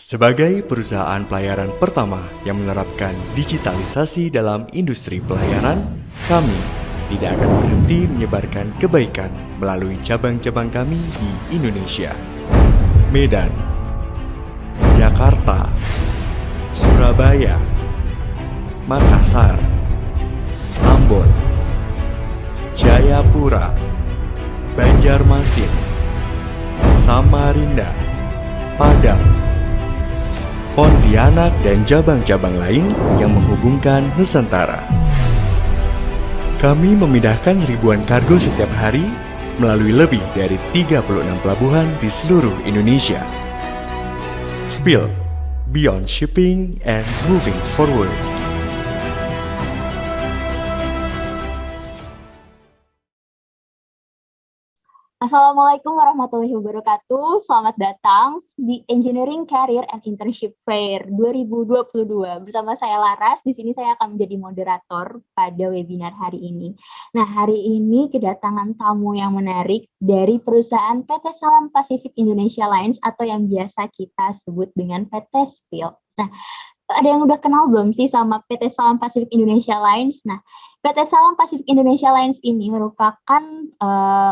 Sebagai perusahaan pelayaran pertama yang menerapkan digitalisasi dalam industri pelayaran, kami tidak akan berhenti menyebarkan kebaikan melalui cabang-cabang kami di Indonesia. Medan, Jakarta, Surabaya, Makassar, Ambon, Jayapura, Banjarmasin, Samarinda, Padang, Pontianak, dan cabang-cabang lain yang menghubungkan Nusantara. Kami memindahkan ribuan kargo setiap hari melalui lebih dari 36 pelabuhan di seluruh Indonesia. Spill, beyond shipping and moving forward. Assalamualaikum warahmatullahi wabarakatuh. Selamat datang di Engineering Career and Internship Fair 2022. Bersama saya Laras, di sini saya akan menjadi moderator pada webinar hari ini. Nah, hari ini kedatangan tamu yang menarik dari perusahaan PT Salam Pacific Indonesia Lines atau yang biasa kita sebut dengan PT Spill. Nah, ada yang udah kenal belum sih sama PT Salam Pacific Indonesia Lines? Nah, PT Salam Pacific Indonesia Lines ini merupakan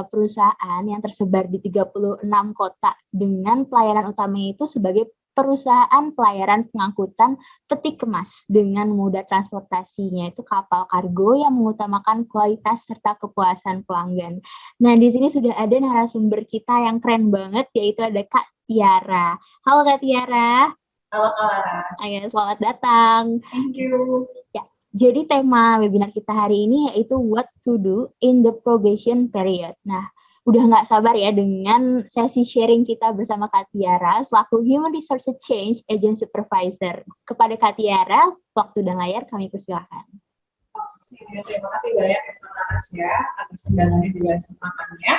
perusahaan yang tersebar di 36 kota dengan pelayanan utamanya itu sebagai perusahaan pelayaran pengangkutan peti kemas dengan moda transportasinya itu kapal kargo yang mengutamakan kualitas serta kepuasan pelanggan. Nah, di sini sudah ada narasumber kita yang keren banget, yaitu ada Kak Tiara. Halo Kak Tiara. Halo Kak Laras. Ayo, selamat datang. Thank you. Ya, jadi tema webinar kita hari ini yaitu What to Do in the Probation Period. Nah, udah nggak sabar ya dengan sesi sharing kita bersama Kak Tiara selaku Human Resource Change Agent Supervisor. Kepada Kak Tiara, waktu dan layar kami persilahkan. Terima kasih banyak Kak Laras ya atas undangannya juga sempatannya.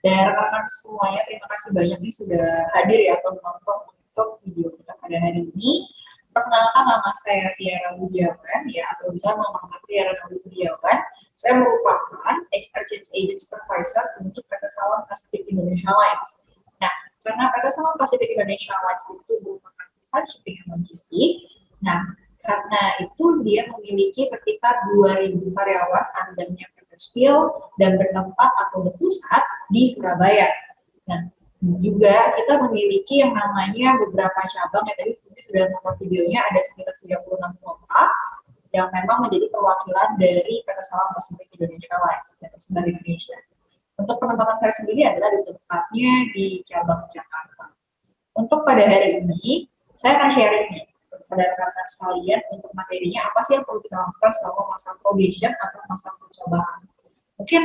Dan rekan-rekan semuanya, terima kasih banyak nih sudah hadir ya atau menonton untuk video kita pada hari ini. Perkenalkan, nama saya Tiara Budiawan ya, atau bisa nama Tiara Budiawan. Saya merupakan HR Change Agent Supervisor untuk PT Salam Pacific Indonesia Lines. Nah, karena PT Salam Pacific Indonesia Lines itu merupakan perusahaan shipping dan logistik, nah karena itu dia memiliki sekitar 2.000 karyawan undernya PT Spill dan bertempat atau berpusat di Surabaya. Nah, juga kita memiliki yang namanya beberapa cabang ya, tadi sudah nonton videonya, ada sekitar 36 kota yang memang menjadi perwakilan dari PT Salam Pacific Indonesia Lines yang tersebar di Indonesia. Untuk penempatan saya sendiri adalah di tempatnya di cabang Jakarta. Untuk pada hari ini, saya akan sharing nih kepada rekan-rekan sekalian untuk materinya apa sih yang perlu kita lakukan selama masa probation atau masa percobaan. Mungkin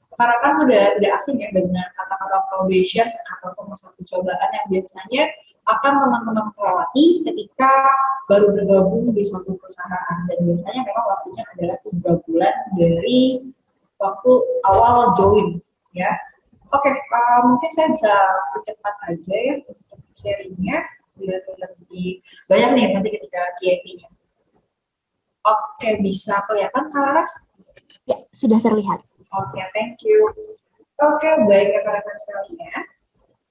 rekan-rekan sudah tidak asing ya dengan kata-kata probation ataupun masa percobaan yang biasanya akan teman-teman lewati ketika baru bergabung di suatu perusahaan, dan biasanya memang waktunya adalah 3 bulan dari waktu awal join ya. Oke, mungkin saya bisa percepat aja ya untuk sharingnya biar lebih banyak nih nanti ketika Q&A-nya. Oke, bisa kelihatan Kak Laras? Ya, sudah terlihat. Oke, thank you. Oke, baik rekan-rekan sekalian.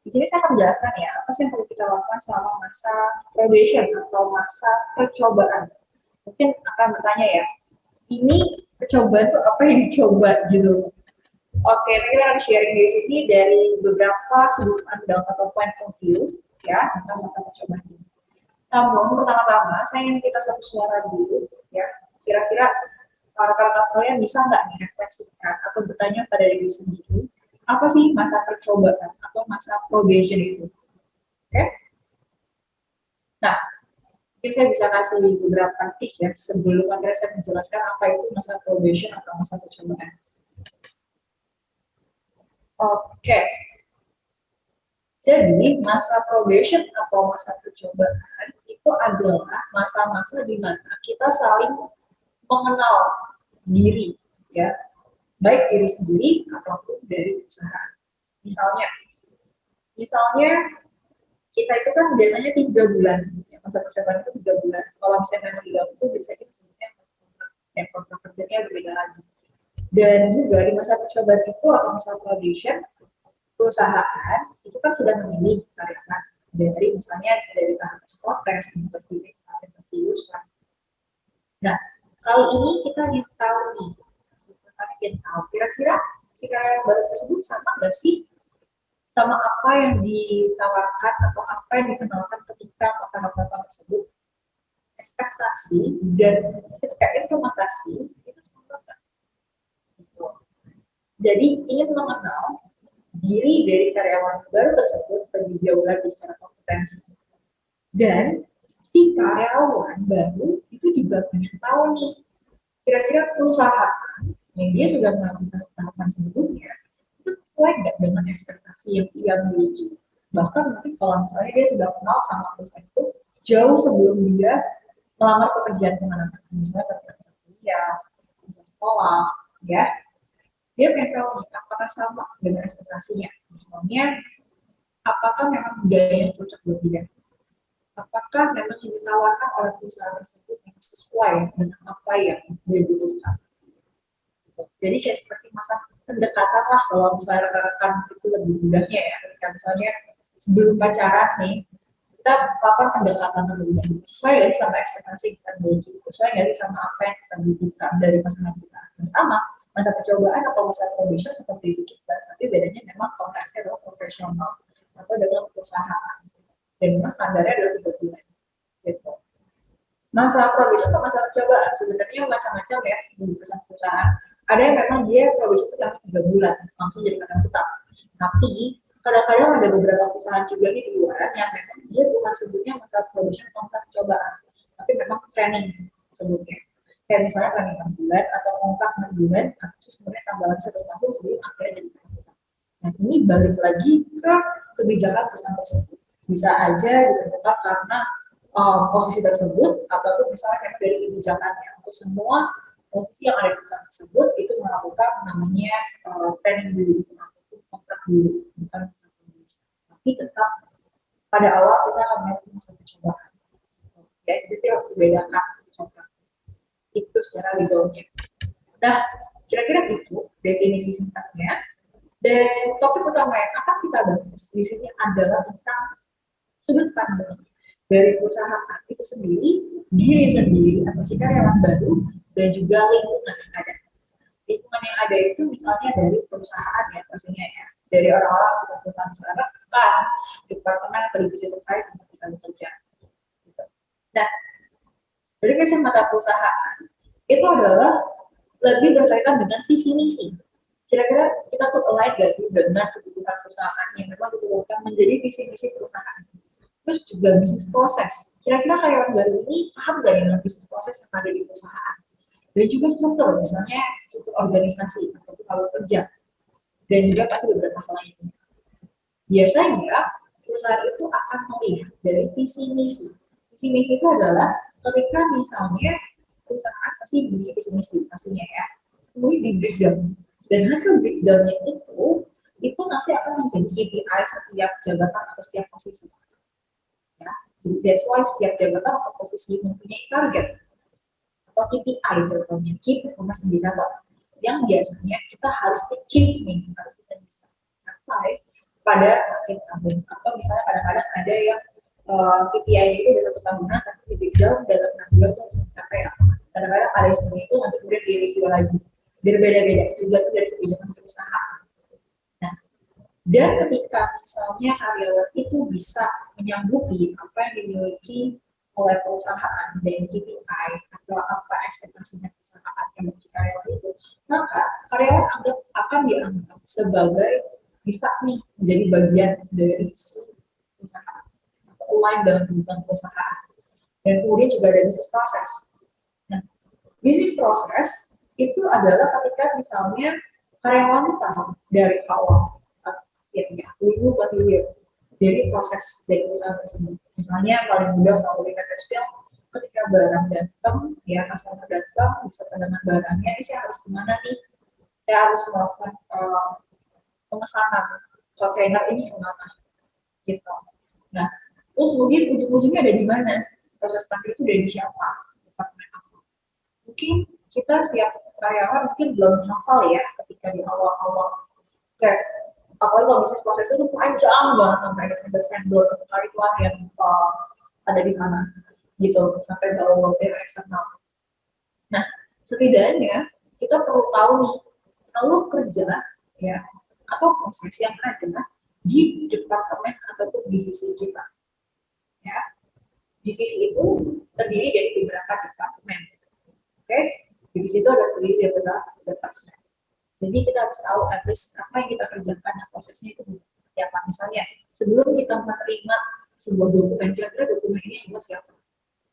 Di sini saya akan menjelaskan ya, apa sih yang perlu kita lakukan selama masa probation atau masa percobaan. Mungkin akan bertanya ya, ini percobaan itu apa yang dicoba gitu. Oke, kita akan sharing di sini dari beberapa sudut pandang atau point of view ya tentang masa percobaan ini. Namun pertama-tama saya ingin kita satu suara dulu ya. Kira-kira rekan-rekan sekalian bisa nggak nih refleksikan atau bertanya pada diri sendiri, apa sih masa percobaan atau masa probation itu? Oke? Nah, mungkin saya bisa kasih beberapa tips ya sebelum akhirnya saya menjelaskan apa itu masa probation atau masa percobaan. Oke. Jadi, masa probation atau masa percobaan itu adalah masa-masa di mana kita saling mengenal diri, ya, baik diri sendiri ataupun dari perusahaan. Misalnya kita itu kan biasanya 3 bulan, ya, masa percobaan itu 3 bulan. Kalau misalnya memang di dalam itu bisa kita sebutnya kontrak kerjanya berbeda lagi. Dan juga di masa percobaan itu atau masa probation, perusahaan itu kan sudah memilih karyawan dari misalnya dari tahap psikotes, interview. Nah, kali ini kita ingin tahu nih, perusahaan ingin tahu kira-kira si karyawan baru tersebut sama nggak sih sama apa yang ditawarkan atau apa yang dikenalkan ketika tahap-tahap tersebut, ekspektasi dan ketika implementasi itu sama nggak? Gitu. Jadi ingin mengenal diri dari karyawan baru tersebut lebih jauh lagi secara kompetensi. Dan si karyawan baru itu juga pengen tahu nih, kira-kira perusahaan yang dia sudah melakukan tahapan sebelumnya itu sesuai nggak dengan ekspektasi yang ia miliki. Bahkan mungkin kalau misalnya dia sudah kenal sama perusahaan itu jauh sebelum dia melamar pekerjaan kemana-mana, misalnya ketika kuliah, misalnya sekolah, ya, dia pengen tahu nih apakah sama dengan ekspektasinya. Misalnya, apakah memang biaya yang cocok buat dia? Apakah memang yang ditawarkan oleh perusahaan tersebut yang sesuai dengan apa yang dia butuhkan? Jadi kayak seperti masa pendekatan lah kalau misalnya rekan itu lebih mudahnya ya. Ketika misalnya sebelum pacaran nih, kita melakukan pendekatan terlebih dahulu. Sesuai nggak sih sama ekspektasi kita miliki? Sesuai nggak sih sama apa yang kita butuhkan dari pasangan kita? Dan sama, masa percobaan atau masa probation seperti itu kita. Tapi bedanya memang konteksnya adalah profesional atau dalam perusahaan. Dan memang standarnya adalah 3 bulan. Gitu. Masa probation atau masa percobaan sebenarnya macam-macam ya di perusahaan-perusahaan. Ada yang memang dia probation itu yang 3 bulan langsung jadi karyawan tetap. Tapi kadang-kadang ada beberapa perusahaan juga nih di luar yang memang dia bukan sebutnya masa probation atau masa percobaan, tapi memang training sebutnya. Kayak misalnya training 6 bulan atau kontrak 6 bulan, atau sebenarnya tambahan 1 tahun sebelum akhirnya jadi karyawan tetap. Nah ini balik lagi ke kebijakan perusahaan tersebut. Bisa aja ditentukan karena posisi tersebut ataupun misalnya dari kebijakannya untuk semua posisi yang ada di perusahaan tersebut itu melakukan namanya training dulu ataupun kontrak dulu, bukan masa probation. Tapi tetap pada awal kita akan melakukan masa percobaan. Ya, jadi harus dibedakan kontrak itu secara legalnya. Nah, kira-kira itu definisi singkatnya. Dan topik utama yang akan kita bahas di sini adalah tentang sudut pandang dari perusahaan itu sendiri, diri sendiri atau si karyawan baru, dan juga lingkungan yang ada. Lingkungan yang ada itu misalnya dari perusahaan ya pastinya ya, dari orang-orang sekitar perusahaan kan, departemen atau divisi terkait tempat kita bekerja. Gitu. Nah, dari kacamata perusahaan itu adalah lebih berkaitan dengan visi misi. Kira-kira kita tuh align gak sih dengan kebutuhan perusahaan yang memang diturunkan menjadi visi misi perusahaan. Terus juga bisnis proses. Kira-kira karyawan baru ini paham nggak dengan bisnis proses yang ada di perusahaan? Dan juga struktur, misalnya struktur organisasi atau kalau kerja. Dan juga pasti beberapa hal lainnya. Biasanya perusahaan itu akan melihat dari visi misi. Visi misi itu adalah ketika misalnya perusahaan pasti memiliki visi misi pastinya ya. Kemudian di breakdown. Dan hasil breakdown-nya itu nanti akan menjadi KPI setiap jabatan atau setiap posisi. Ya, that's why setiap jabatan atau posisi mempunyai target atau KPI contohnya Key Performance Indicator yang biasanya kita harus achieve nih, harus kita bisa capai pada akhir tahun atau misalnya kadang-kadang ada yang KPI itu dalam 1 tahunan tapi di breakdown dalam 6 bulan itu harus mencapai apa. Kadang-kadang ada yang seperti itu nanti kemudian di review lagi berbeda-beda juga dari kebijakan perusahaan. Nah, dan ketika misalnya karyawan itu bisa menyanggupi apa yang dimiliki oleh perusahaan dan KPI atau apa ekspektasinya perusahaan yang memiliki karyawan itu, maka karyawan akan dianggap sebagai bisa nih menjadi bagian dari perusahaan atau align dengan kebutuhan perusahaan. Dan kemudian juga ada bisnis proses. Nah, bisnis proses itu adalah ketika misalnya karyawan kita dari awal akhirnya minggu ke hilir dari proses dari perusahaan tersebut. Misalnya paling mudah kalau kita spill ketika barang datang, ya customer datang, bisa dengan barangnya, ini saya harus kemana nih? Saya harus melakukan pemesanan kontainer ini kemana? Gitu. Nah, terus kemudian ujung-ujungnya ada di mana? Proses terakhir itu dari siapa? Departemen apa? Mungkin kita setiap karyawan mungkin belum hafal ya ketika di awal-awal apalagi kalau bisnis proses itu panjang banget sampai ada vendor tertarik lah yang ada di sana gitu sampai bawa pihak eksternal. Nah, setidaknya kita perlu tahu nih kalau kerja ya atau proses yang ada di departemen ataupun divisi kita. Ya, divisi itu terdiri dari beberapa departemen. Oke, divisi itu ada terdiri dari beberapa departemen. Jadi kita harus tahu at least apa yang kita kerjakan dan prosesnya itu seperti apa. Misalnya sebelum kita menerima sebuah dokumen, kira-kira dokumen ini yang buat siapa?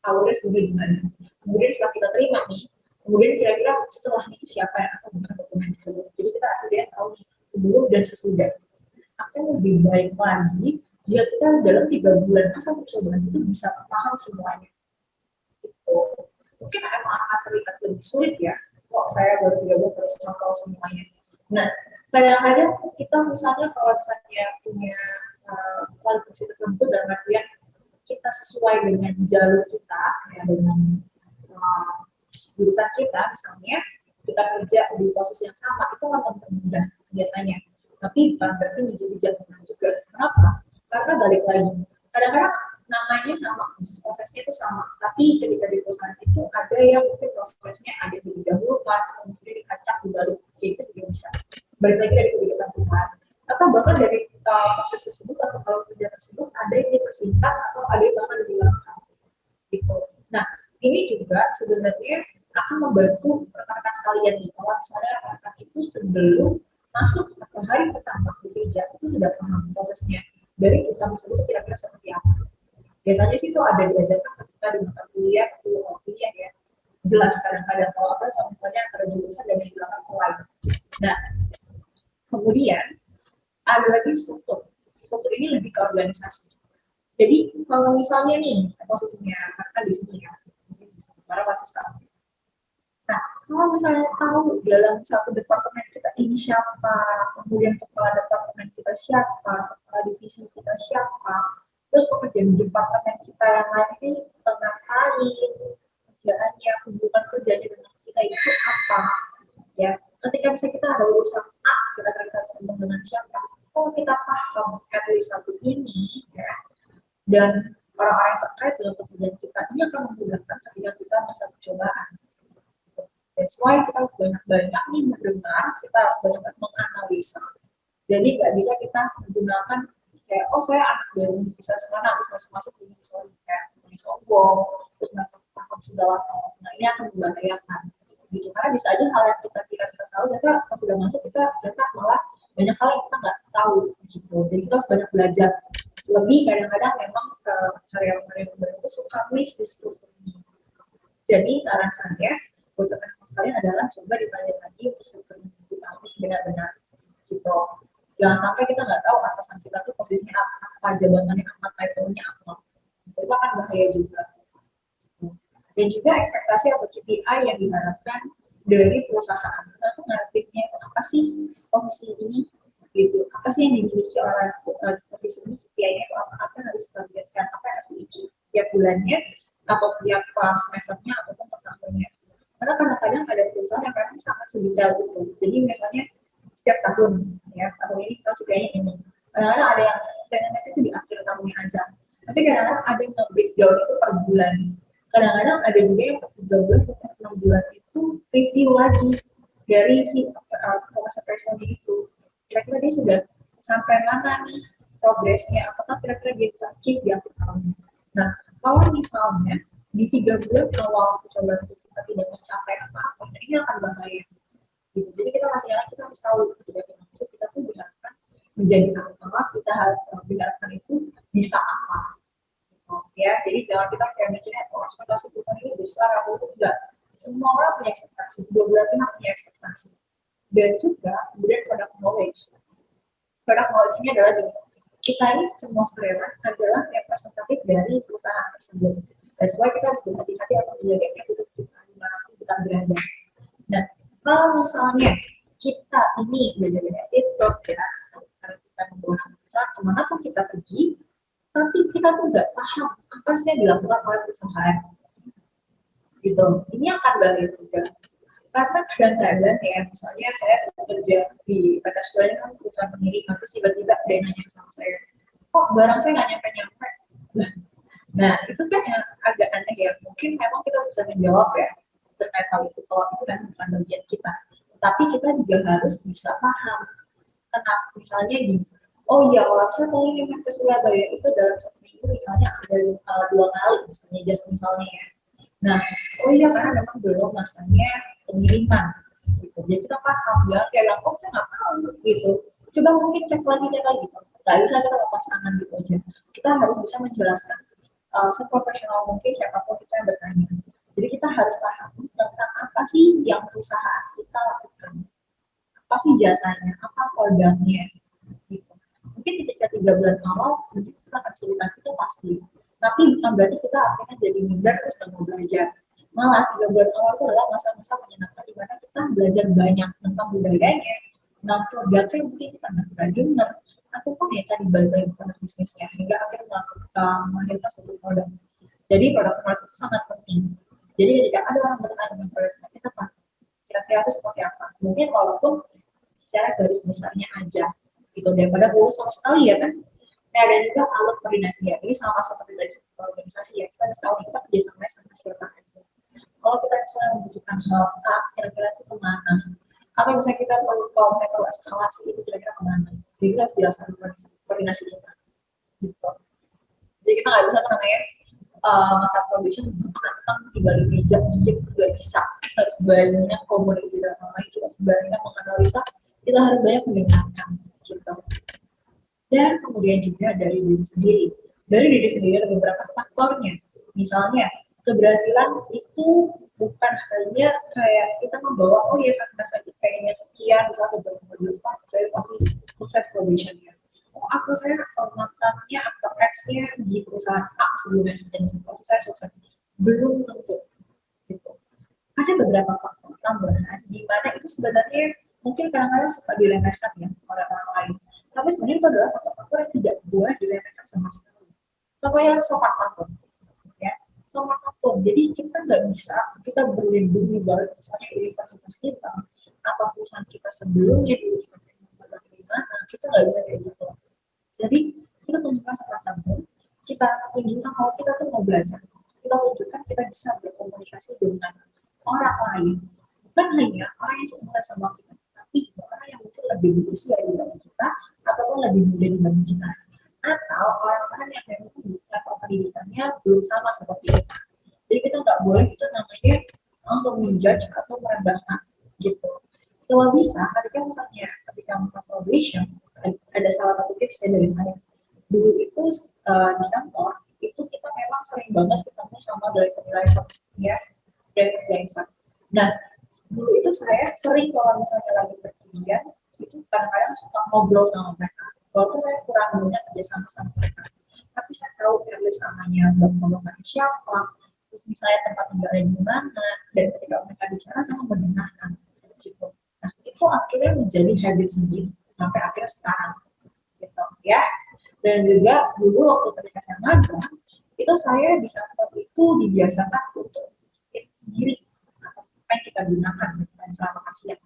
Alurnya sebenarnya gimana? Kemudian setelah kita terima nih, kemudian kira-kira setelah itu siapa yang akan membuat dokumen tersebut. Jadi kita sudah tahu nih sebelum dan sesudah. Akan lebih baik lagi jika kita dalam 3 bulan masa percobaan itu bisa paham semuanya. Gitu. Mungkin emang akan terlihat lebih sulit ya. Kok saya baru 3 bulan harus tahu semuanya. Nah, kadang-kadang kita misalnya kalau misalnya punya kualifikasi tertentu dalam artian kita sesuai dengan jalur kita ya, dengan jurusan kita misalnya kita kerja di posisi yang sama itu akan mempermudah biasanya, tapi bukan berarti menjadi jaminan juga. Kenapa? Karena balik lagi kadang-kadang namanya sama, bisnis prosesnya itu sama, tapi ketika di perusahaan itu ada yang mungkin prosesnya ada yang didahulukan atau mungkin dikacak dibalik, itu juga bisa balik lagi dari kebijakan perusahaan atau bahkan dari proses tersebut atau kalau kerja tersebut ada yang dipersingkat atau ada yang bahkan dihilangkan gitu. Nah, ini juga sebenarnya akan membantu rekan-rekan sekalian nih. Kalau misalnya rekan itu sebelum masuk atau hari pertama bekerja itu sudah paham prosesnya dari usaha tersebut kira-kira seperti apa. Biasanya sih itu ada diajarkan ketika di mata kuliah ya. Jelas kadang-kadang kalau misalnya ada jurusan dan yang di belakang lain. Nah, kemudian ada lagi struktur. Struktur ini lebih ke organisasi. Jadi kalau misalnya nih posisinya kan di sini ya, di sini sementara pasti tahu. Nah, kalau misalnya tahu dalam satu departemen kita ini siapa, kemudian kepala departemen kita siapa, kepala divisi kita siapa, terus pekerjaan di departemen kita yang lain ini ngapain, kerjaannya, hubungan kerjanya dengan kita itu apa, ya. Ketika misalnya kita ada urusan A, kita sambung dengan siapa, kalau kita paham RW satu ini, ya, dan orang-orang yang terkait dengan pekerjaan kita, ini akan memudahkan ketika kita masa percobaan. That's why kita harus banyak-banyak nih mendengar, kita harus banyak menganalisa. Jadi nggak bisa kita menggunakan kayak, oh saya anak baru bisa sekarang habis masuk ini soalnya kayak ini sombong, terus masuk paham segala hal. Nah ini akan membahayakan. Gitu. Karena bisa aja hal yang kita kira kita tahu, ternyata pas sudah masuk kita ternyata malah banyak hal yang kita nggak tahu. Gitu. Jadi kita harus banyak belajar. Lebih kadang-kadang memang karyawan-karyawan baru itu suka miss di struktur ini. Jadi saran saya buat kalian adalah coba dipelajari lagi untuk struktur dipahami benar-benar gitu. Jangan sampai kita nggak tahu atasan kita tuh posisinya apa, jabatannya apa, title-nya apa. Itu akan bahaya juga. Dan juga ekspektasi atau KPI yang diharapkan dari perusahaan. Kita tuh ngarepinnya itu apa sih posisi ini gitu. Apa sih yang dimiliki oleh posisi ini, KPI-nya itu apa yang harus ditargetkan, apa yang harus diuji tiap bulannya atau tiap semesternya ataupun per tahunnya. Karena kadang-kadang ada perusahaan yang memang sangat sedetail gitu. Jadi misalnya setiap tahun, ya tahun ini kita sudah ini. Kadang-kadang ada yang pengennya itu di akhir tahunnya aja. Tapi kadang-kadang ada yang nge-breakdown itu per bulan. Kadang-kadang ada juga yang per 3 bulan, per 6 bulan itu review lagi dari si person itu. Kira-kira dia sudah sampai mana nih progresnya, apakah kira-kira dia bisa achieve di akhir tahun. Nah, kalau misalnya di 3 bulan awal percobaan itu kita tidak mencapai apa-apa, ini akan bahaya. Gitu. Jadi kita kita harus tahu maksud kita tuh diharapkan menjadi apa, kita harus diharapkan itu bisa apa. Gitu. Ya, jadi jangan kita kayak mikirnya ekspektasi perusahaan ini besar atau enggak. Semua orang punya ekspektasi, 2 bulan ini punya ekspektasi. Dan juga kemudian product knowledge. Product knowledge ini adalah gini, kita ini semua karyawan adalah representatif dari perusahaan tersebut. That's why kita harus berhati-hati atau menjaga kehidupan kita dimanapun kita berada. Nah, kalau misalnya kita ini benar-benar TikTok ya, karena kita menggunakan perusahaan kemanapun kita pergi, tapi kita tuh nggak paham apa sih yang dilakukan oleh perusahaan. Gitu. Ini akan bahaya juga. Karena kadang-kadang ya, misalnya saya bekerja di PT Suara kan perusahaan pengiriman, terus tiba-tiba ada yang nanya sama saya, kok barang saya nggak nyampe-nyampe? Nah, itu kan yang agak aneh ya. Mungkin memang kita bisa menjawab ya terkait hal itu, kalau itu kan bukan bagian kita. Tapi kita juga harus bisa paham. Kenapa? Misalnya gini, oh iya, kalau saya pengen ke Surabaya itu dalam satu minggu misalnya ada 2 kali, misalnya just misalnya ya. Nah, oh iya karena memang belum masanya pengiriman. Gitu. Jadi kita paham ya, kayak oh saya nggak tahu gitu. Coba mungkin cek lagi gitu. Nggak bisa kita lepas tangan gitu aja. Kita harus bisa menjelaskan seprofesional mungkin siapapun kita yang bertanya. Jadi kita harus paham tentang apa sih yang perusahaan kita lakukan, apa sih jasanya, apa produknya, gitu. Mungkin ketika 3 bulan awal mungkin kita akan kesulitan itu pasti, tapi bukan berarti kita akhirnya jadi minder terus nggak mau belajar. Malah 3 bulan awal itu adalah masa-masa menyenangkan di mana kita belajar banyak tentang budayanya, tentang produknya mungkin kita nggak pernah dengar, ataupun ya tadi balik lagi ke bisnisnya hingga akhirnya melahirkan suatu produk. Jadi produk itu sangat penting. Jadi ketika ada orang bertanya dengan produk kita apa? Kira-kira itu seperti apa? Mungkin walaupun secara garis besarnya aja, gitu daripada lulus sama sekali ya kan. Nah, dan juga alat koordinasi ya. Ini sama seperti dari organisasi ya. Kita harus tahu kita kerjasama sama siapa aja. Kalau kita misalnya membutuhkan hal A, kira-kira itu kemana? Atau misalnya kita perlu kalau saya perlu eskalasi itu kira-kira kemana? Jadi kita harus jelaskan koordinasi kita. Gitu. Jadi kita nggak bisa namanya masa probation tentang di balik meja mungkin juga bisa. Kita harus banyak komunikasi dengan orang lain, kita harus banyak menganalisa, kita harus banyak mendengarkan gitu. Dan kemudian juga dari diri sendiri. Dari diri sendiri ada beberapa faktornya. Misalnya keberhasilan itu bukan hanya kayak kita membawa oh ya karena saya kayaknya sekian misalnya beberapa depan saya pasti sukses probationnya. Oh aku saya mantannya atau X-nya di perusahaan A sebelumnya sejenis proses saya sukses belum tentu gitu. Ada beberapa faktor tambahan di mana itu sebenarnya mungkin kadang-kadang suka diremehkan ya oleh orang lain. Tapi sebenarnya itu adalah faktor-faktor yang tidak boleh diremehkan sama sekali. Contohnya sopan santun, ya sopan santun. Jadi kita nggak bisa kita berlindung di bawah misalnya universitas kita atau perusahaan kita sebelumnya di mana kita nggak bisa kayak gitu. Jadi kita tunjukkan sopan santun, kita tunjukkan kalau kita tuh mau belajar, kita tunjukkan kita bisa berkomunikasi dengan orang lain, bukan hanya orang yang seumuran sama kita, tapi orang yang mungkin lebih berusia dibanding kita ataupun lebih muda dibanding kita, atau orang-orang yang memang level pendidikannya belum sama seperti kita. Jadi kita nggak boleh itu namanya langsung menjudge atau merendahkan gitu. Kalau bisa, ketika masa probation, ada salah satu tips saya dari saya. Dulu itu di kantor itu kita memang sering banget ketemu sama driver ya, driver. Nah, dulu itu saya sering kalau misalnya lagi pergian itu kadang-kadang suka ngobrol sama mereka. Walaupun saya kurang banyak kerjasama sama mereka, tapi saya tahu kerjasamanya ngomongin siapa, terus misalnya tempat tinggalnya di mana, dan ketika mereka bicara sama mendengarkan gitu. Nah, itu akhirnya menjadi habit sendiri sampai akhirnya sekarang gitu ya. Dan juga dulu waktu ketika saya magang itu saya di kantor itu dibiasakan untuk sendiri atas apa yang kita gunakan selama siang.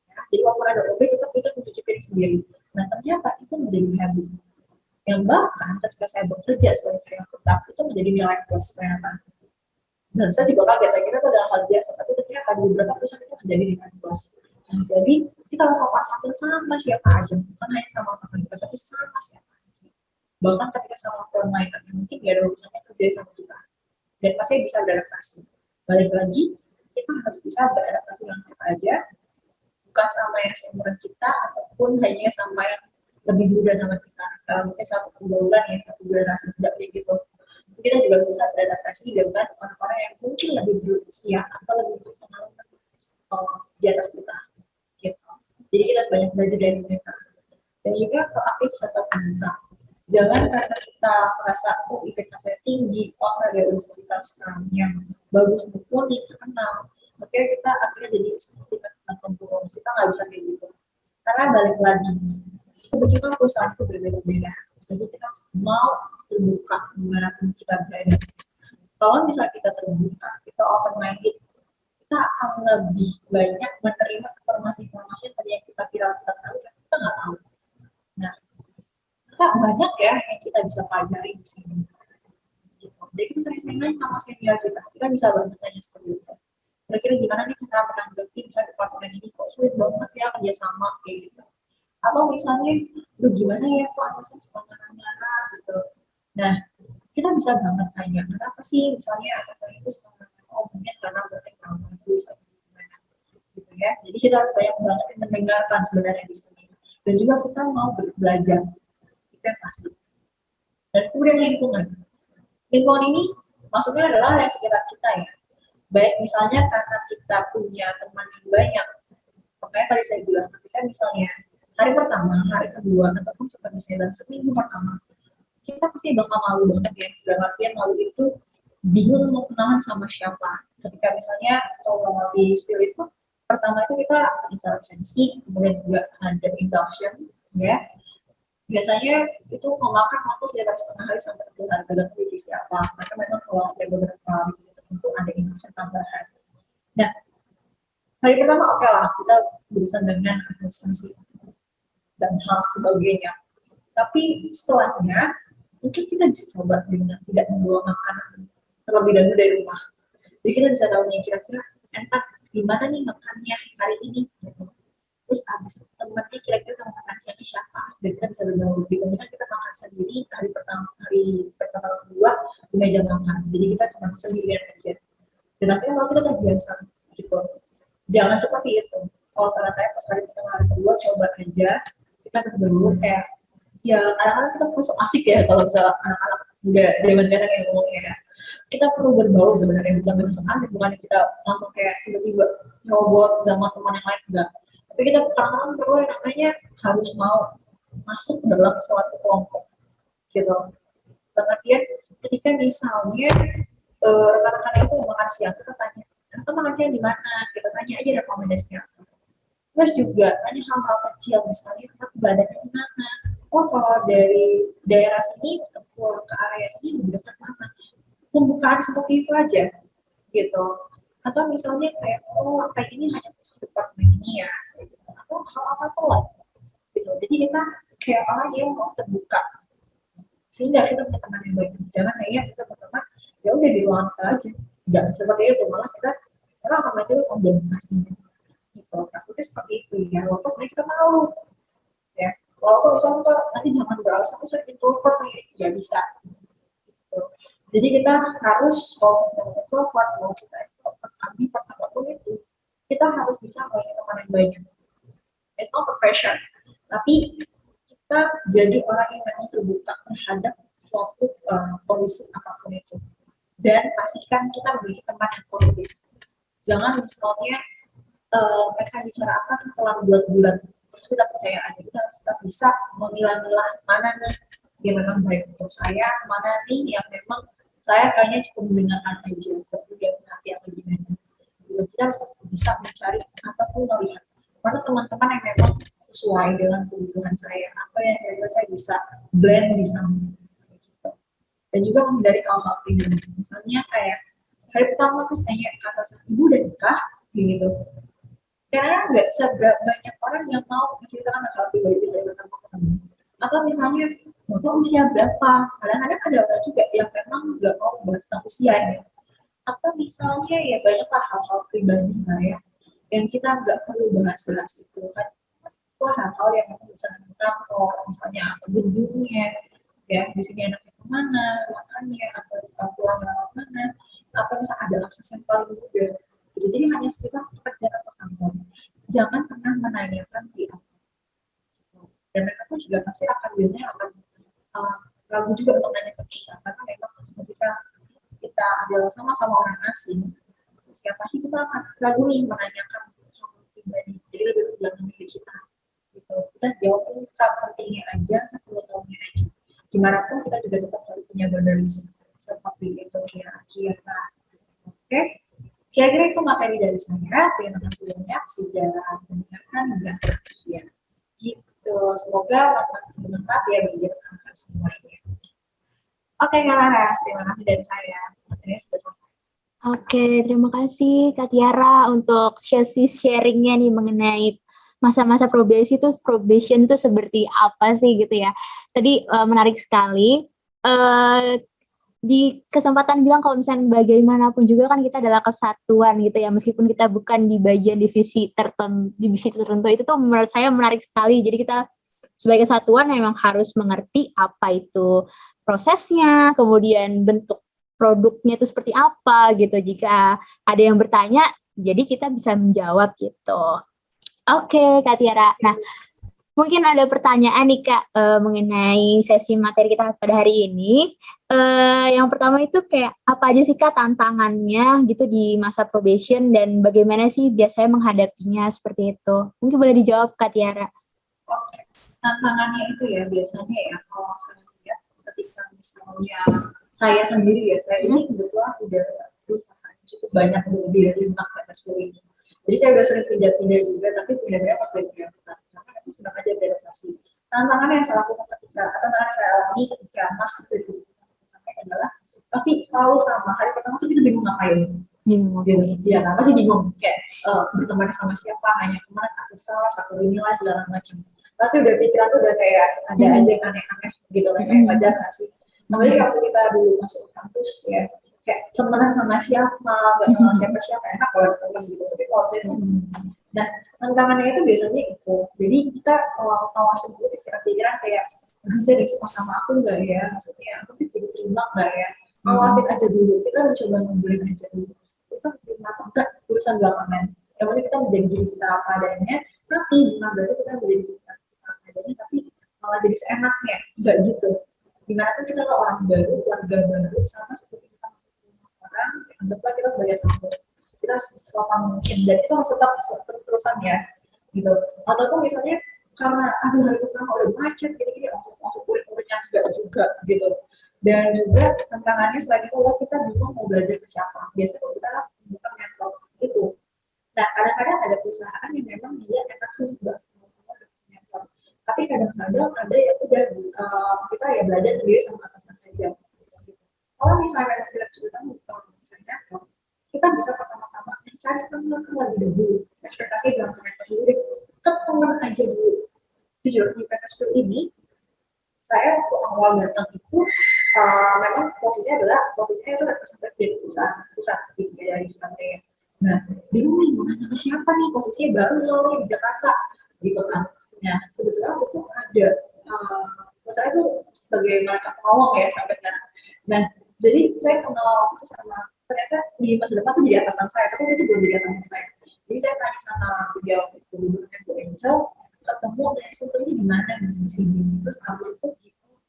Ya, jadi walaupun ada OB tetap kita mencuci piring sendiri. Nah ternyata itu menjadi habit yang bahkan ketika saya bekerja sebagai karyawan tetap itu menjadi nilai plus ternyata. Dan saya juga kaget, saya kira itu adalah hal biasa, tapi ternyata di beberapa perusahaan itu menjadi nilai plus. Nah, jadi kita harus sopan santun sama siapa aja, bukan hanya sama pasangan kita, tapi sama siapa aja. Bahkan ketika sama orang lain, mungkin dia ada urusannya kerja sama kita, dan pasti bisa beradaptasi. Balik lagi, kita harus bisa beradaptasi dengan siapa aja, bukan sama yang seumuran kita, ataupun hanya sama yang lebih muda sama kita. Kalau mungkin satu bulan ya, satu bulan rasa tidak kayak gitu. Kita juga harus bisa beradaptasi dengan orang-orang yang mungkin lebih berusia atau lebih berpengalaman di atas kita. Gitu. Jadi kita harus banyak belajar dari mereka. Dan juga proaktif serta terbuka. Jangan karena kita merasa, oh IPK saya tinggi, oh saya dari universitas yang bagus mumpuni, terkenal, makanya kita akhirnya jadi seperti pembunuh. Kita nggak bisa kayak gitu. Karena balik lagi, kebetulan perusahaan itu berbeda-beda. Jadi kita mau terbuka dimanapun kita berada. Kalau misalnya kita terbuka, kita open minded, kita kita akan lebih banyak menerima informasi-informasi yang tadi yang kita kira kita tahu, kan kita nggak tahu. Nah, kita banyak ya yang kita bisa pelajari di sini. Gitu. Jadi kita sering-sering nanya sama senior kita bisa banget tanya seperti itu. Kira-kira gimana nih cara menanggapi misalnya departemen ini kok sulit banget ya kerjasama kayak gitu. Atau misalnya, gimana ya kok atasan suka marah-marah gitu. Nah, kita bisa banget tanya, kenapa sih misalnya atasan itu suka marah-marah? Oh, mungkin karena berarti kurang bagus atau gimana gitu ya. Jadi kita banyak banget yang mendengarkan sebenarnya di sini. Dan juga kita mau belajar, itu yang pasti. Dan kemudian lingkungan. Lingkungan ini maksudnya adalah yang sekitar kita ya. Baik misalnya karena kita punya teman yang banyak, makanya tadi saya bilang, ketika misalnya hari pertama, hari kedua, ataupun seterusnya dalam seminggu pertama, kita pasti bakal malu banget ya. Dalam artian malu itu bingung mau kenalan sama siapa. Ketika misalnya kalau di spill itu, pertama itu kita ada absensi, kemudian juga ada induction, ya. Biasanya itu memakan waktu sekitar setengah hari sampai 2 hari tergantung divisi apa. Karena memang kalau ada beberapa divisi tertentu ada induction tambahan. Nah, hari pertama oke lah kita berurusan dengan administrasi dan hal sebagainya. Tapi setelahnya mungkin kita bisa coba dengan tidak membawa makanan terlebih dahulu dari rumah. Jadi kita bisa tahu nih kira-kira enak gimana nih makannya hari ini. Gitu. Terus abis temannya kira-kira teman makan siangnya siapa? Dan kita bisa berbagi. Dibandingkan kita makan sendiri hari pertama kedua di meja makan. Jadi kita cuma sendirian aja. Dan akhirnya kalau kita terbiasa gitu. Jangan seperti itu. Kalau saran saya pas hari pertama hari kedua coba aja kita berburu kayak ya kadang-kadang kita perlu asik ya kalau misalnya anak-anak muda zaman sekarang yang ngomongnya ya. Kita perlu berbaur sebenarnya bukan berusuk asik, bukan kita langsung kayak tiba-tiba nyobot sama teman yang lain enggak. Tapi kita kadang-kadang perlu yang namanya harus mau masuk dalam suatu kelompok gitu. Kemudian ketika misalnya rekan-rekan itu makan siang kita tanya, kita makan siang di mana? Kita tanya aja rekomendasinya. Terus juga tanya hal-hal kecil misalnya tempat ibadahnya di mana. Oh kalau dari daerah sini pulang ke area sini lebih dekat mana? Pembukaan seperti itu aja gitu. Atau misalnya kayak oh kayak ini hanya khusus departemen ini ya. Gitu. Atau hal apa tuh lah. Gitu. Jadi kita kayak orang yang mau terbuka sehingga kita punya teman yang baik. Jangan hanya kita berteman ya udah di ruangan kita aja. Jangan seperti itu malah kita orang akan terus pastinya. Gitu. Takutnya seperti itu ya. Walaupun sebenarnya kita malu ya. Walaupun misalnya nanti jangan beralasan aku sering introvert ya bisa. Gitu. Jadi kita harus kalau kita introvert, mau kita extrovert, ambivert apapun itu, kita harus bisa punya teman yang banyak. It's not a pressure, tapi kita jadi orang yang memang terbuka terhadap suatu kondisi apapun itu. Dan pastikan kita memiliki teman yang positif. Jangan misalnya mereka bicara apa kita telah bulat-bulat terus kita percaya aja kita harus bisa memilah-milah mana nih yang memang baik untuk saya, mana nih yang memang saya kayaknya cukup mendengarkan aja kemudian nanti atau gimana. Jadi kita harus bisa mencari ataupun melihat mana teman-teman yang memang sesuai dengan kebutuhan saya, apa yang saya bisa blend di sana. Gitu. Dan juga menghindari hal-hal pribadi. Misalnya kayak hari pertama terus tanya ke atasan ibu udah nikah gitu. Karena nggak seberapa banyak orang yang mau menceritakan hal pribadi dari pertama ketemu. Atau misalnya bapak usia berapa? Kadang-kadang ada orang juga yang memang nggak mau bahas tentang usia ya. Atau misalnya ya banyaklah hal-hal pribadi lah ya yang kita nggak perlu bahas-bahas itu kan. Itu hal-hal yang bisa kita kantor, misalnya apa gedungnya, ya di sini anaknya kemana, makannya, atau pulang lewat mana, atau misalnya ada akses yang paling mudah. Jadi hanya sekitar pekerjaan atau kantor. Jangan pernah menanyakan di apa. Dan mereka pun juga pasti akan biasanya akan ragu juga untuk nanya ke kita karena memang ketika kita adalah sama-sama orang asing, ya pasti kita akan ragu nih menanyakan hal pribadi. Jadi lebih jangan milih kita. Gitu. Kita jawab sepertinya aja, 10 tahunnya aja. Gimana pun kita juga tetap harus punya boundaries seperti itu kira-kira. Oke? Kira-kira itu materi dari saya. Terima kasih banyak sudah mendengarkan dan perhatian. Gitu. Semoga bermanfaat ya bagi rekan-rekan semuanya. Oke, Kak Laras, terima kasih dari saya. Materinya sudah selesai. Oke, terima kasih Kak Tiara untuk sesi sharingnya nih mengenai masa-masa probation itu seperti apa sih gitu ya. Tadi menarik sekali. Eh, di kesempatan bilang kalau misalnya bagaimanapun juga kan kita adalah kesatuan gitu ya, meskipun kita bukan di bagian divisi tertentu itu tuh menurut saya menarik sekali. Jadi kita sebagai kesatuan memang harus mengerti apa itu prosesnya, kemudian bentuk produknya itu seperti apa gitu. Jika ada yang bertanya, jadi kita bisa menjawab gitu. Oke, Kak Tiara. Nah, mungkin ada pertanyaan nih Kak mengenai sesi materi kita pada hari ini. Yang pertama itu kayak apa aja sih Kak tantangannya gitu di masa probation dan bagaimana sih biasanya menghadapinya seperti itu? Mungkin boleh dijawab Kak Tiara. Oke. Tantangannya itu ya biasanya ya kalau saya lihat ketika misalnya saya sendiri ya, saya ini kebetulan udah berusaha cukup banyak lebih dari 5 atas ini. Jadi saya udah sering pindah-pindah juga, tapi pindah-pindah pas lagi berangkat. Karena aku sedang aja beradaptasi. Tantangan yang saya lakukan tantangan yang saya alami ketika masuk ke itu adalah pasti selalu sama. Hari pertama tuh kita bingung ngapain. Iya, kan pasti bingung kayak berteman sama siapa, hanya kemana, takut salah, takut inilah segala macam. Pasti udah pikiran tuh udah kayak ada aja yang aneh-aneh gitu kan, kayak wajar nggak sih? Namanya waktu kita dulu masuk kampus ya, kayak temenan sama siapa, nggak kenal siapa-siapa, enak kalau ada teman gitu. Tapi kalau saya nah tantangannya itu biasanya itu. Jadi kita awasin dulu pikiran-pikiran kayak nanti ada suka sama aku nggak ya, maksudnya aku bisa diterima nggak ya, awasin aja dulu, kita mencoba ngobrolin aja dulu. Terus terima atau enggak urusan belakangan. Yang penting kita menjadi diri kita apa adanya, tapi bukan berarti kita menjadi diri kita apa adanya, tapi malah jadi seenaknya, enggak gitu. Gimana pun kita kalau orang baru, keluarga baru, sama seperti kita masuk ke rumah orang, anggaplah kita sebagai tamu. Kita selama mungkin, dan itu harus tetap terus-terusan ya, gitu. Ataupun misalnya karena aduh hari pertama udah macet, gini-gini langsung kulit-kulitnya enggak juga, gitu. Dan juga tantangannya selain itu kita bingung mau belajar ke siapa. Biasanya kita bukan mentor itu. Nah kadang-kadang ada perusahaan yang memang dia enak sih mbak mentor. Tapi kadang-kadang ada yang udah kita ya belajar sendiri sama atasan aja. Kalau misalnya kita sudah mentor misalnya kita bisa pertama-tama mencari teman lagi dulu. Ekspektasi dalam teman dulu. Ke teman aja dulu. Jujur di PKS ini saya waktu awal datang itu memang posisinya itu representatif di pusat dari Surabaya. Nah, bingung nih mau nanya ke siapa nih, posisinya baru soalnya di Jakarta gitu kan. Nah, kebetulan itu ada saya itu sebagai mereka pengawang ya sampai sekarang. Nah, jadi saya kenal itu sama ternyata di masa depan tuh jadi atasan saya, tapi itu belum jadi atasan saya. Jadi saya tanya sama beliau gubernurnya Bu Angel, ketemu dan sebetulnya di mana di sini. Terus habis itu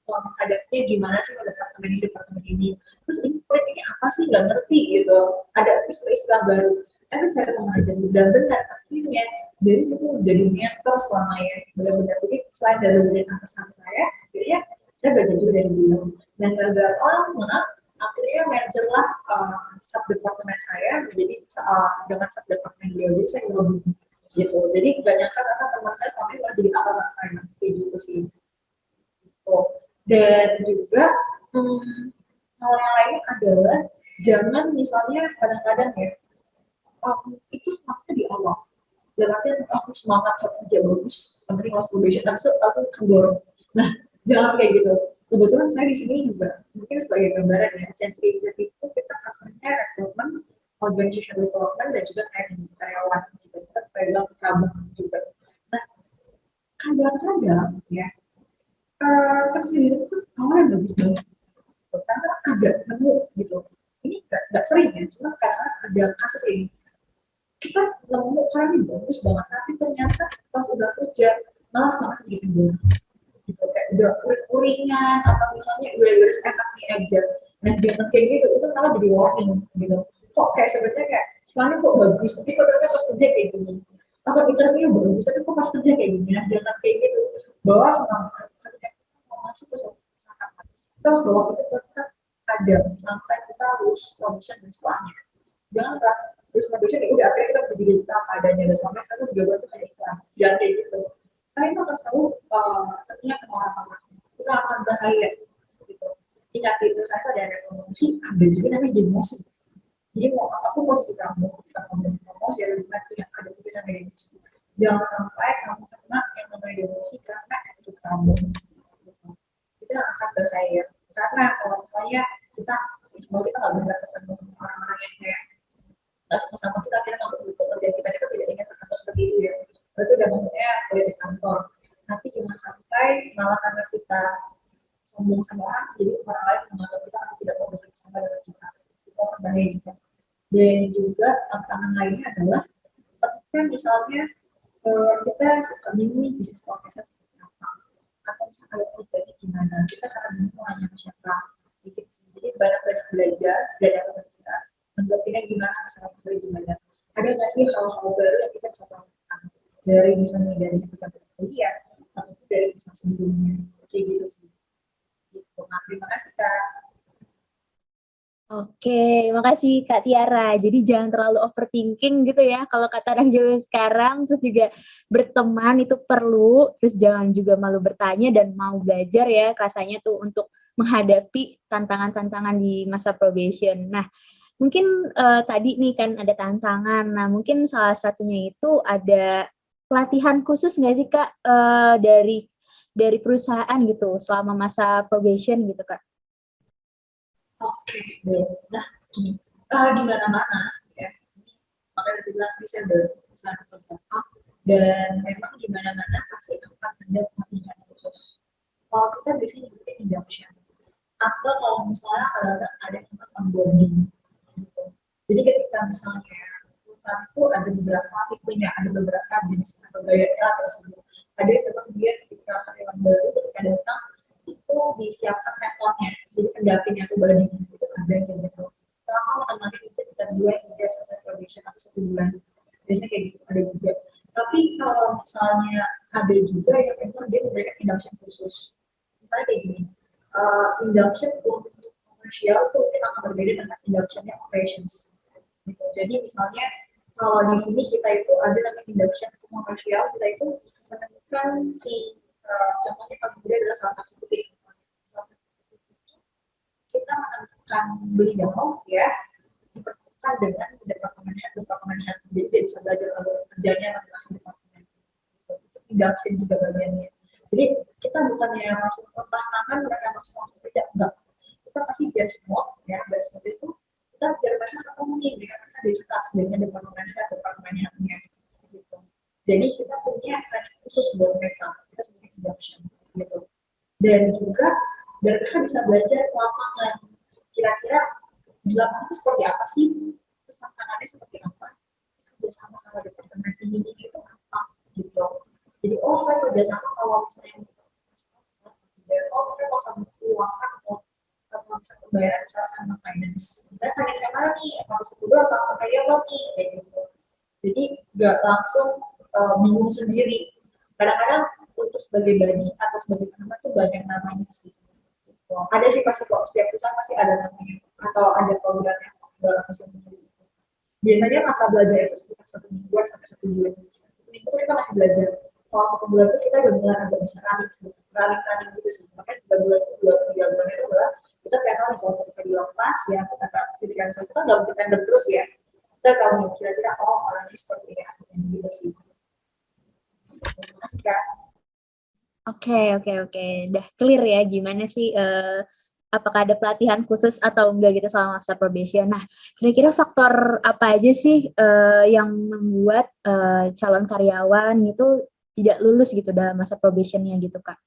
menghadapinya gimana sih pada departemen ini. Terus ini politiknya apa sih nggak ngerti gitu. Ada istilah baru. Tapi saya mengajar dan benar akhirnya dari situ menjadi mentor selama ya benar-benar. Jadi selain dari benar atasan saya, jadi ya saya belajar juga dari beliau. Dan beberapa lama akhirnya manajer lah sub departemen saya menjadi dengan sub departemen beliau. Jadi saya lebih gitu. Jadi banyak karena teman saya selama ini jadi atasan saya kayak gitu sih. Gitu. Dan juga hal yang lain adalah jangan misalnya kadang-kadang ya itu semangatnya di awal. Dan artinya aku semangat harus kerja bagus, penting harus probation, langsung kendor. Nah, jangan kayak gitu. Kebetulan saya di sini juga mungkin sebagai gambaran ya, century itu kita akhirnya rekrutmen, organization development dan juga training karyawan gitu. Kita pegang cabang juga. Nah, kadang-kadang ya kerja itu kan awalnya bagus banget karena ada nemu gitu ini nggak sering ya cuma karena ada kasus ini kita nemu cara ini bagus banget tapi ternyata pas udah kerja malah semangat jadi kendor gitu kayak udah uring-uringan atau misalnya udah enaknya aja nah jangan kayak gitu itu malah jadi warning gitu kok kayak sebenarnya kayak soalnya kok bagus tapi kok ternyata pas kerja kayak gini atau interview bagus tapi kok pas kerja kayak gini nah jangan kayak gitu bawa semangat masuk ke usaha kita harus bawa itu tetap ada sampai kita lulus probation dan setelahnya jangan kan lulus probation ya udah akhirnya kita menjadi digital apa adanya dan selama kita juga bantu kayak iklan jangan kayak gitu karena itu akan selalu ternyata sama orang-orang itu akan bahaya gitu ingat itu saya ada promosi ada juga namanya demosi Jadi mau apapun posisi kamu, ketika kamu jadi promosi ya lebih baik yang ada pikiran dari emosi. Jangan sampai kamu kena yang namanya emosi karena attitude kamu. Gitu. Itu yang akan bahaya. Karena kalau misalnya kita, semua kita nggak benar ketemu sama orang-orang yang kayak nggak suka sama kita, akhirnya nggak betul-betul kerja kita tidak ingin berkantor seperti itu ya. Berarti udah bentuknya politik kantor. Tapi jangan sampai malah karena kita sombong sama orang, jadi orang lain menganggap kita tidak mau bekerjasama dengan kita. Itu akan bahaya juga. Dan juga tantangan lainnya adalah ketika misalnya kita suka bingung bisnis prosesnya seperti apa, atau misalnya ada kerjanya gimana, kita karena bingung mau nanya ke siapa, bikin sendiri banyak-banyak belajar dari teman kita, menggapinnya gimana, misalnya gimana. Ada nggak sih hal-hal baru yang kita bisa lakukan dari misalnya dari kita berkuliah ataupun dari bisnis sebelumnya, kayak gitu sih. Gitu. Nah, terima kasih Kak. Oke, makasih Kak Tiara. Jadi jangan terlalu overthinking gitu ya. Kalau kata anak Jawa sekarang, terus juga berteman itu perlu, terus jangan juga malu bertanya dan mau belajar ya rasanya tuh untuk menghadapi tantangan-tantangan di masa probation. Nah, mungkin tadi nih kan ada tantangan. Nah, mungkin salah satunya itu ada pelatihan khusus nggak sih Kak dari perusahaan gitu selama masa probation gitu Kak? Oke, baik. Nah, gini, di mana-mana ya, makanya saya bilang bisa berusaha untuk dan memang di mana-mana pasti akan ada pelatihan khusus. Kalau kita biasanya nyebutnya induction, atau kalau misalnya ada tempat onboarding, gitu. Jadi ketika misalnya perusahaan itu ada beberapa tipenya, ada beberapa jenis pegawai tersebut. Ada yang memang dia ketika karyawan baru ketika datang itu disiapkan mentornya, jadi pendampingnya itu banding itu ada kayak gitu. Kalau kamu menemani itu sekitar 2 hingga selesai probation atau 1 bulan, biasanya kayak gitu ada juga. Tapi kalau misalnya ada juga yang memang dia memberikan induction khusus, misalnya kayak gini, induction untuk komersial itu mungkin akan berbeda dengan inductionnya operations. Gitu. Jadi misalnya kalau di sini kita itu ada namanya induction untuk komersial, kita itu menemukan si contohnya kemudian adalah salah satu titik. Kita menemukan beliau ya dipertemukan dengan departemen head. Jadi dia bisa belajar alur kerjanya masing-masing departemen. Itu induction juga bagiannya. Jadi kita bukannya langsung lepas tangan mereka langsung kerja, enggak. Kita pasti biar semua ya, biar seperti itu kita biar mereka ketemu nih dengan mereka diskus dengan departemen headnya gitu. Jadi kita punya training khusus buat mereka, kita sebutnya induction gitu. Dan juga biar mereka bisa belajar ke lapangan, kira-kira di lapangan itu seperti apa sih, terus tantangannya seperti apa, terus sama-sama departemen ini itu apa gitu. Jadi saya kerjasama kalau misalnya kita mau sama keuangan atau bisa pembayaran misalnya sama finance, misalnya finance yang mana nih, apa bisa dulu atau apa ya lo nih kayak gitu. Jadi nggak langsung bingung sendiri. Kadang-kadang untuk sebagai bagi atau sebagai penambah itu banyak namanya sih. Gitu. Ada sih pasti kok, setiap perusahaan pasti ada namanya atau ada program yang dalam musim ini. Biasanya masa belajar itu sekitar 1 mingguan sampai 1 bulan. 1 minggu itu kita masih belajar. Kalau 1 bulan itu kita udah mulai agak bisa running gitu sih. Makanya 3 bulan itu 2-3 bulan itu adalah kita kayak tahu kalau kita dilepas ya kita ketika kita nggak dependen terus ya. Kita tahu kira-kira orangnya seperti ini gitu sih. Terima kasih Kak. Oke. Udah clear ya gimana sih apakah ada pelatihan khusus atau enggak gitu selama masa probation. Nah, kira-kira faktor apa aja sih yang membuat calon karyawan gitu tidak lulus gitu dalam masa probationnya gitu, Kak?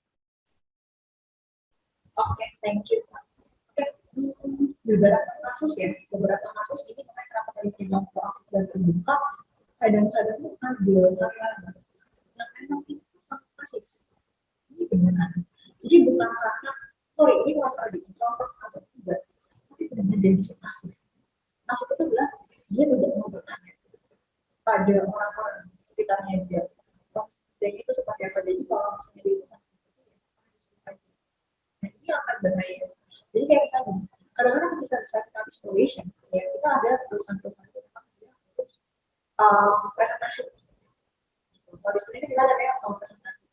Oke, thank you. Oke, beberapa kasus ini kenapa tadi saya bilang proaktif dan terbuka, kadang-kadang tuh ambil karyawan yang emang itu sangat pasif. Ini beneran. Jadi bukan karena sorry ini bukan di introvert atau tidak, tapi benar-benar dari si pasif. Pasif itu bilang dia tidak mau bertanya pada orang-orang sekitarnya dia. Dan itu seperti apa, jadi kalau misalnya dia nah ini akan bahaya. Jadi kayak misalnya kadang-kadang ketika kita exploration ya kita ada perusahaan-perusahaan itu harus presentasi. Kalau di sini kita ada kayak presentasi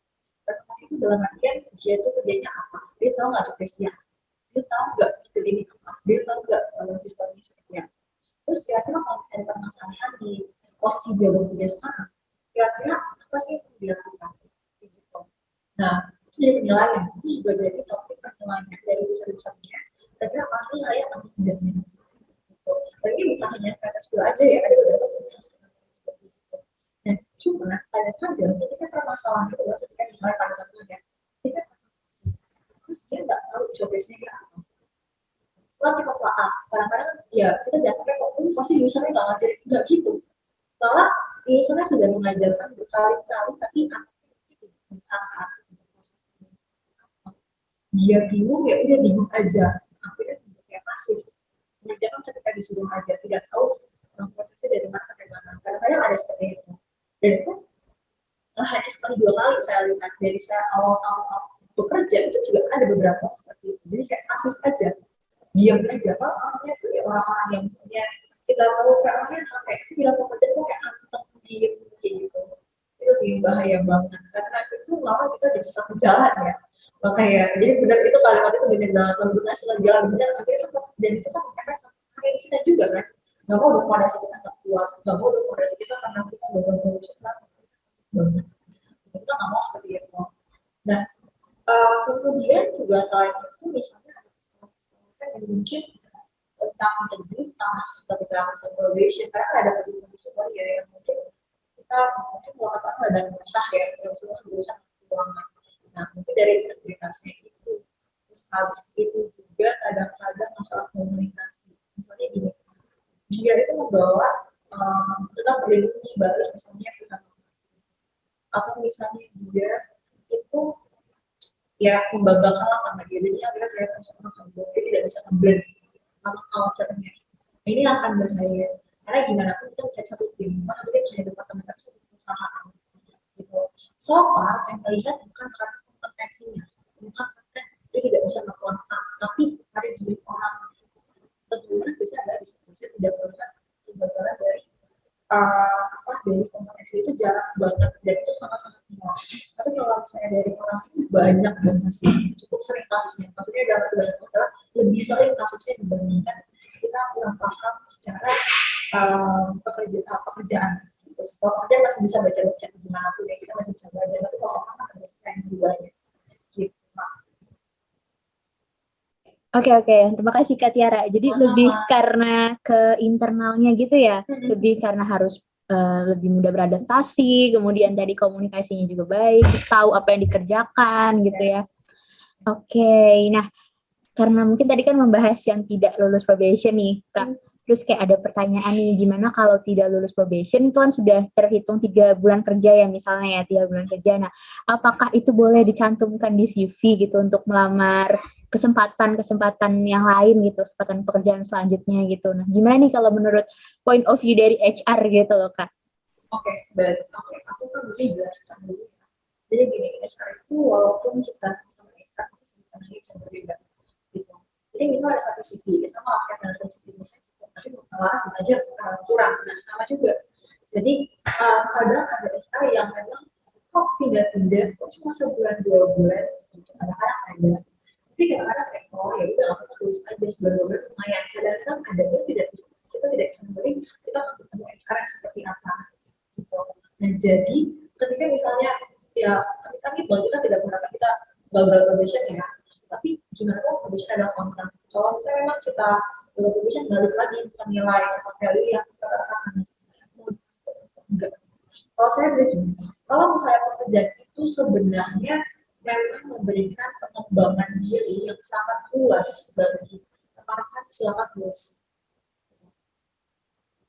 itu dalam artian dia itu kerjanya apa, dia tahu nggak tugasnya, dia tahu nggak studi ini apa, dia tahu nggak sistemnya seperti apa. Terus posisi dia bekerja sekarang, kira-kira apa sih yang dilakukan gitu. Nah, itu jadi penilaian, itu juga jadi topik penilaian dari usaha-usahanya, kira-kira apa sih layak atau tidaknya gitu. Dan ini bukan hanya kata skill aja ya, ada beberapa usaha seperti itu. Nah, cuma kadang-kadang ketika permasalahan itu adalah ketika misalnya pada contohnya kita terus dia nggak tahu job desk-nya apa. Setelah kita telah kadang-kadang ya kita jangan sampai kok pasti usernya nggak ngajarin, nggak gitu. Malah usernya sudah mengajarkan berkali-kali tapi itu salah dia bingung ya udah bingung aja, akhirnya kayak pasif mengerjakan ketika disuruh aja tidak tahu prosesnya dari mana sampai mana. Kadang-kadang ada seperti itu dan itu hanya sekali dua kali saya lihat dari saya awal-awal bekerja itu juga ada beberapa seperti itu, jadi kayak pasif aja diam aja. Kalau orangnya itu ya orang-orang yang misalnya kita tahu kayak orangnya kayak itu bilang pekerjaan itu kayak anteng diem kayak gitu, itu sih bahaya banget karena itu lama kita jadi sesat jalan ya. Makanya jadi benar itu kalimat itu benar banget membuka sesat jalan benar akhirnya dan itu kan efek sama kita juga kan, nggak mau dong pada saat kita nggak kuat, nggak mau dong pada saat kita karena kita udah berusaha banget, kita nggak mau seperti itu. Nah kemudian juga selain itu misalnya ada kesalahan yang mungkin tentang integritas ketika masa probation, karena ada posisi ya yang mungkin kita mungkin melakukan ada mensah ya yang sudah berusaha keuangan. Nah mungkin dari integritasnya itu, terus habis itu juga kadang-kadang masalah komunikasi. Misalnya gini, dia itu membawa tetap berlindungi baru misalnya bersama atau misalnya dia itu ya membanggakan sama dia, jadi akhirnya kelihatan sama dia tidak bisa nge-blend sama culture-nya. Ini akan bahaya karena gimana pun kita mencari satu tim, maka kita punya departemen satu perusahaan gitu. So far saya melihat bukan karena kompetensinya, bukan karena dia tidak bisa melakukan tapi ada diri orang. Tentunya bisa ada di situ, saya tidak melihat tiba-tiba dari dari kompetensi itu jarang banget dan itu sangat-sangat minimal. Tapi kalau misalnya dari orang itu banyak dan masih cukup sering kasusnya, maksudnya dalam banyak adalah lebih sering kasusnya dibandingkan kita kurang paham secara pekerjaan. Terus kalau kerja masih bisa baca-baca gimana pun ya kita masih bisa belajar, tapi kalau orang kan ada yang lebih banyak. Gitu. Oke, terima kasih Kak Tiara. Jadi lebih karena ke internalnya gitu ya, lebih karena harus lebih mudah beradaptasi, kemudian tadi komunikasinya juga baik, terus tahu apa yang dikerjakan gitu ya. Oke, nah karena mungkin tadi kan membahas yang tidak lulus probation nih Kak, terus kayak ada pertanyaan nih, gimana kalau tidak lulus probation itu kan sudah terhitung 3 bulan kerja ya misalnya ya, 3 bulan kerja. Nah, apakah itu boleh dicantumkan di CV gitu untuk melamar kesempatan yang lain gitu, kesempatan pekerjaan selanjutnya gitu. Nah, gimana nih kalau menurut point of view dari HR gitu loh Kak? Oke, baik. Oke, aku kan boleh jelaskan dulu. Jadi gini, HR itu walaupun kita sama HR itu bisa berbeda gitu. Jadi misalnya ada satu CV, sama kayak dengan CV misalnya, tapi laras bisa aja kurang, dan sama juga. Jadi kadang ada HR yang memang kok pindah-pindah, kok cuma sebulan 2 bulan, kadang-kadang ada. Tapi kadang-kadang kayak ya udah aku tulis aja sebulan 2 bulan lumayan. Kadang-kadang ada yang kita tidak bisa membeli, kita akan ketemu HR yang seperti apa. Gitu. Nah jadi ketika misalnya ya kami kita tidak mengharapkan kita gagal probation ya, tapi gimana kalau probation ada kontrak, kalau misalnya memang kita gagal probation balik lagi kita nilai atau value yang kita katakan enggak. Kalau saya begini, kalau misalnya pekerjaan itu sebenarnya memang memberikan pengembangan diri yang sangat luas bagi rekan-rekan, silakan luas.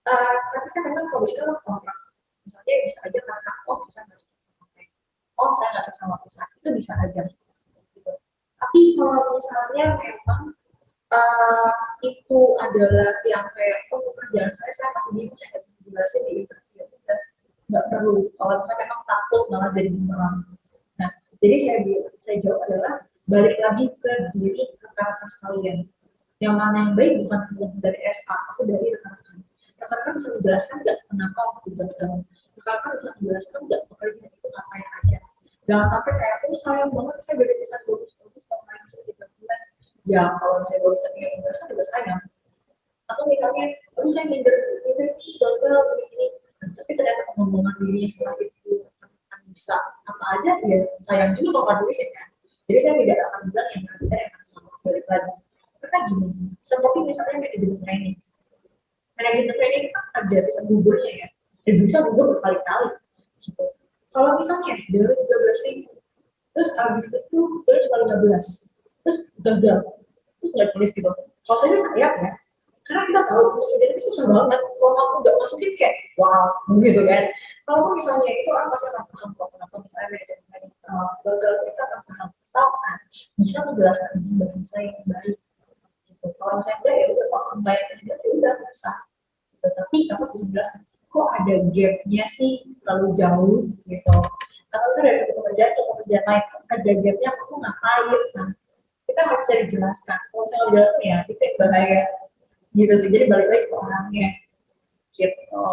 Tapi kan memang probation adalah kontrak. Misalnya bisa aja karena saya nggak cocok sama perusahaan, itu bisa aja gitu. Tapi kalau misalnya memang itu adalah yang kayak pekerjaan saya masih bingung, saya nggak bisa jelasin di interview, nggak perlu. Kalau misalnya memang takut malah jadi bumerang. Nah jadi saya jawab adalah balik lagi ke diri rekan-rekan sekalian, yang mana yang baik bukan dari SA tapi dari rekan-rekan. Rekan-rekan bisa menjelaskan nggak kenapa waktu gagal, rekan-rekan bisa menjelaskan nggak pekerjaan itu ngapain aja. Jangan sampai kayak sayang banget saya beda bisa bagus kemarin bisa 3 bulan. Ya kalau saya baru setengah biasa juga sayang. Atau misalnya saya minder gagal begini, tapi ternyata pengembangan diri setelah itu akan bisa apa aja, ya sayang juga kalau nggak tulisin kan. Jadi saya tidak akan bilang yang benar yang harus balik lagi. Karena gini, seperti misalnya manajemen training. Manajemen training itu kan ada sistem gugurnya ya, dan bisa gugur berkali-kali. Gitu. Kalau misalnya dari 13.000, terus habis itu dia cuma 15, terus gagal, terus nggak tulis gitu. Kalau saya sayang ya, karena kita tahu jadi itu susah banget. Kalau kamu nggak masukin kayak wow gitu kan. Kalau misalnya itu orang pasti akan paham kok kenapa misalnya manajemen training gagal, kita akan paham. Misalkan bisa menjelaskan ini dengan saya yang baik. Gitu. Kalau misalnya enggak ya udah kalau baik aja ya udah nggak usah. Gitu. Tapi kamu bisa jelaskan kok ada gapnya sih terlalu jauh gitu. Kalau itu dari pekerjaan ke pekerjaan lain ada gapnya aku ngapain? Nah, kita harus cari jelaskan. Kalau misalnya nggak jelaskan ya itu yang bahaya gitu sih. Jadi balik lagi ke orangnya gitu.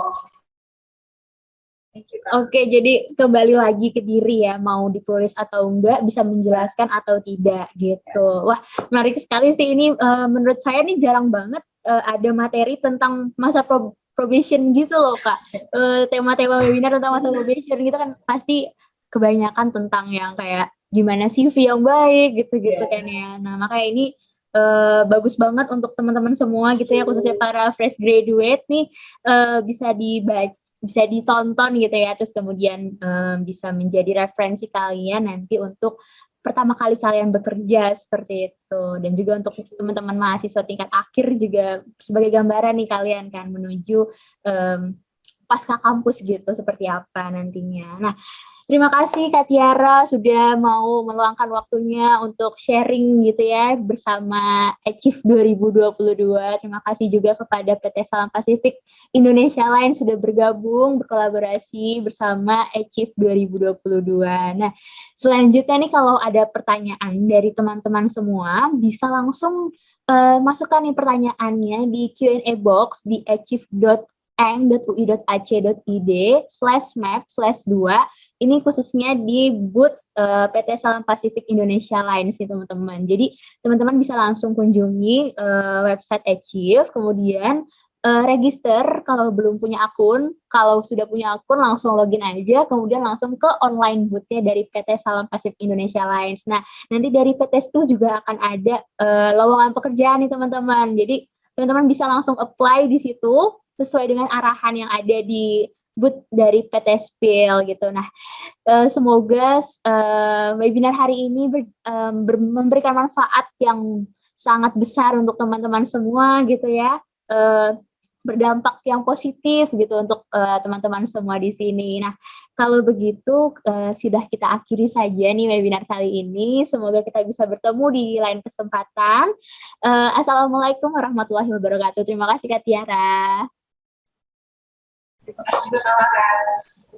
Oke, jadi kembali lagi ke diri ya, mau ditulis atau enggak, bisa menjelaskan atau tidak gitu. Wah, menarik sekali sih ini. Menurut saya nih jarang banget ada materi tentang masa probation gitu loh Kak. Tema-tema webinar tentang masa probation gitu kan pasti kebanyakan tentang yang kayak gimana CV yang baik gitu-gitu kan ya. Nah, makanya ini bagus banget untuk teman-teman semua gitu ya, khususnya para fresh graduate nih, bisa dibaca, bisa ditonton gitu ya, terus kemudian bisa menjadi referensi kalian nanti untuk pertama kali kalian bekerja seperti itu, dan juga untuk teman-teman mahasiswa tingkat akhir juga sebagai gambaran nih kalian kan menuju pasca kampus gitu seperti apa nantinya. Nah, terima kasih Kak Tiara sudah mau meluangkan waktunya untuk sharing gitu ya bersama Achieve 2022. Terima kasih juga kepada PT Salam Pasifik Indonesia Line sudah bergabung, berkolaborasi bersama Achieve 2022. Nah, selanjutnya nih kalau ada pertanyaan dari teman-teman semua, bisa langsung masukkan nih pertanyaannya di Q&A box di achieve.eng.ui.ac.id/map/2. Ini khususnya di booth PT Salam Pasifik Indonesia Line sih teman-teman. Jadi teman-teman bisa langsung kunjungi website Achieve, kemudian register kalau belum punya akun. Kalau sudah punya akun langsung login aja, kemudian langsung ke online booth-nya dari PT Salam Pasifik Indonesia Line. Nah, nanti dari PT Spill juga akan ada lowongan pekerjaan nih teman-teman. Jadi teman-teman bisa langsung apply di situ sesuai dengan arahan yang ada di booth dari PT Spill gitu. Nah, semoga webinar hari ini memberikan manfaat yang sangat besar untuk teman-teman semua gitu ya, berdampak yang positif gitu untuk teman-teman semua di sini. Nah, kalau begitu sudah kita akhiri saja nih webinar kali ini. Semoga kita bisa bertemu di lain kesempatan. Assalamualaikum warahmatullahi wabarakatuh. Terima kasih Kak Tiara. Terima kasih juga Kak Laras.